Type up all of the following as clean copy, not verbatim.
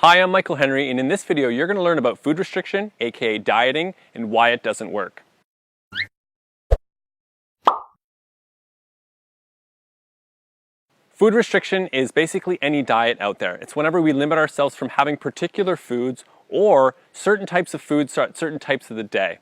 Hi, I'm Michael Henry, and in this video you're going to learn about food restriction, aka dieting, and why it doesn't work. Food restriction is basically any diet out there. It's whenever we limit ourselves from having particular foods or certain types of foods at certain types of the day.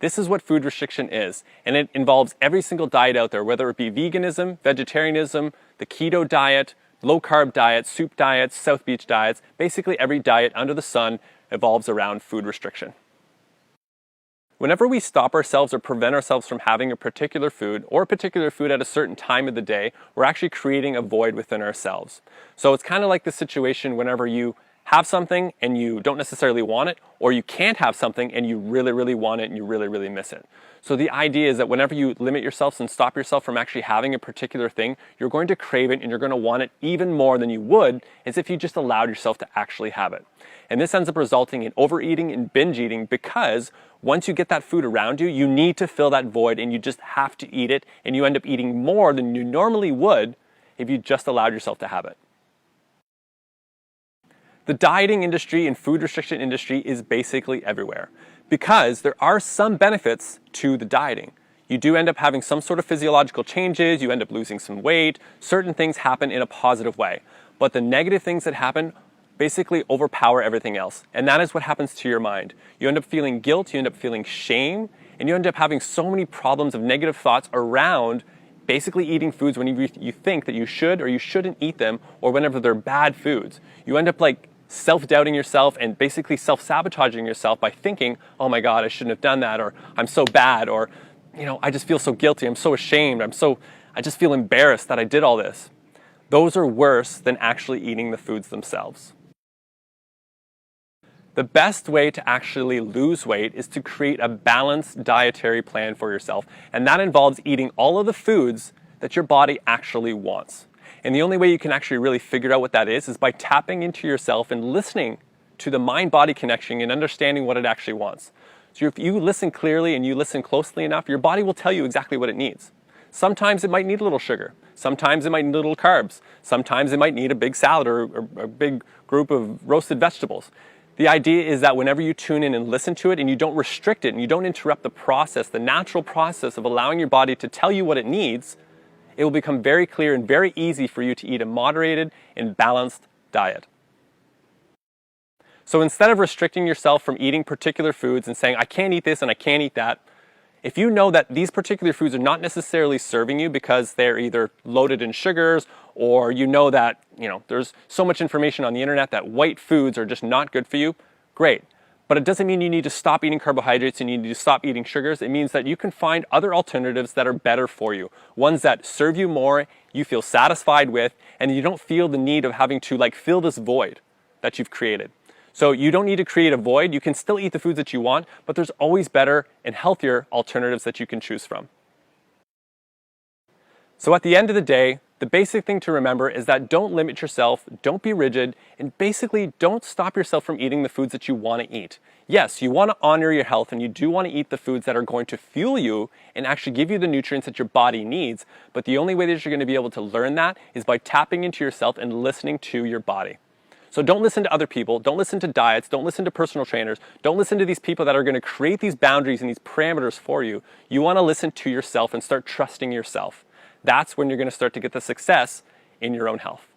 This is what food restriction is, and it involves every single diet out there, whether it be veganism, vegetarianism, the keto diet, low-carb diets, soup diets, South Beach diets. Basically every diet under the sun evolves around food restriction. Whenever we stop ourselves or prevent ourselves from having a particular food or a particular food at a certain time of the day, we're actually creating a void within ourselves. So it's kind of like the situation whenever you have something and you don't necessarily want it, or you can't have something and you really want it and you really miss it. So the idea is that whenever you limit yourself and stop yourself from actually having a particular thing, you're going to crave it and you're going to want it even more than you would as if you just allowed yourself to actually have it. And this ends up resulting in overeating and binge eating, because once you get that food around you, you need to fill that void and you just have to eat it, and you end up eating more than you normally would if you just allowed yourself to have it. The dieting industry and food restriction industry is basically everywhere, because there are some benefits to the dieting. You do end up having some sort of physiological changes, you end up losing some weight, certain things happen in a positive way. But the negative things that happen basically overpower everything else, and that is what happens to your mind. You end up feeling guilt, you end up feeling shame, and you end up having so many problems of negative thoughts around basically eating foods when you think that you should or you shouldn't eat them, or whenever they're bad foods. You end up like self-doubting yourself and basically self-sabotaging yourself by thinking, oh my God, I shouldn't have done that, or I'm so bad, or I just feel so guilty, I'm so ashamed, I just feel embarrassed that I did all this. Those are worse than actually eating the foods themselves. The best way to actually lose weight is to create a balanced dietary plan for yourself, and that involves eating all of the foods that your body actually wants. And the only way you can actually really figure out what that is by tapping into yourself and listening to the mind-body connection and understanding what it actually wants. So if you listen clearly and you listen closely enough, your body will tell you exactly what it needs. Sometimes it might need a little sugar. Sometimes it might need a little carbs. Sometimes it might need a big salad or a big group of roasted vegetables. The idea is that whenever you tune in and listen to it and you don't restrict it and you don't interrupt the process, the natural process of allowing your body to tell you what it needs, it will become very clear and very easy for you to eat a moderated and balanced diet. So instead of restricting yourself from eating particular foods and saying, I can't eat this and I can't eat that, if you know that these particular foods are not necessarily serving you because they're either loaded in sugars, or you know that there's so much information on the internet that white foods are just not good for you, great. But it doesn't mean you need to stop eating carbohydrates and you need to stop eating sugars. It means that you can find other alternatives that are better for you. Ones that serve you more, you feel satisfied with, and you don't feel the need of having to fill this void that you've created. So you don't need to create a void. You can still eat the foods that you want, but there's always better and healthier alternatives that you can choose from. So at the end of the day, the basic thing to remember is that don't limit yourself, don't be rigid, and basically don't stop yourself from eating the foods that you want to eat. Yes, you want to honor your health and you do want to eat the foods that are going to fuel you and actually give you the nutrients that your body needs, but the only way that you're going to be able to learn that is by tapping into yourself and listening to your body. So don't listen to other people, don't listen to diets, don't listen to personal trainers, don't listen to these people that are going to create these boundaries and these parameters for you. You want to listen to yourself and start trusting yourself. That's when you're going to start to get the success in your own health.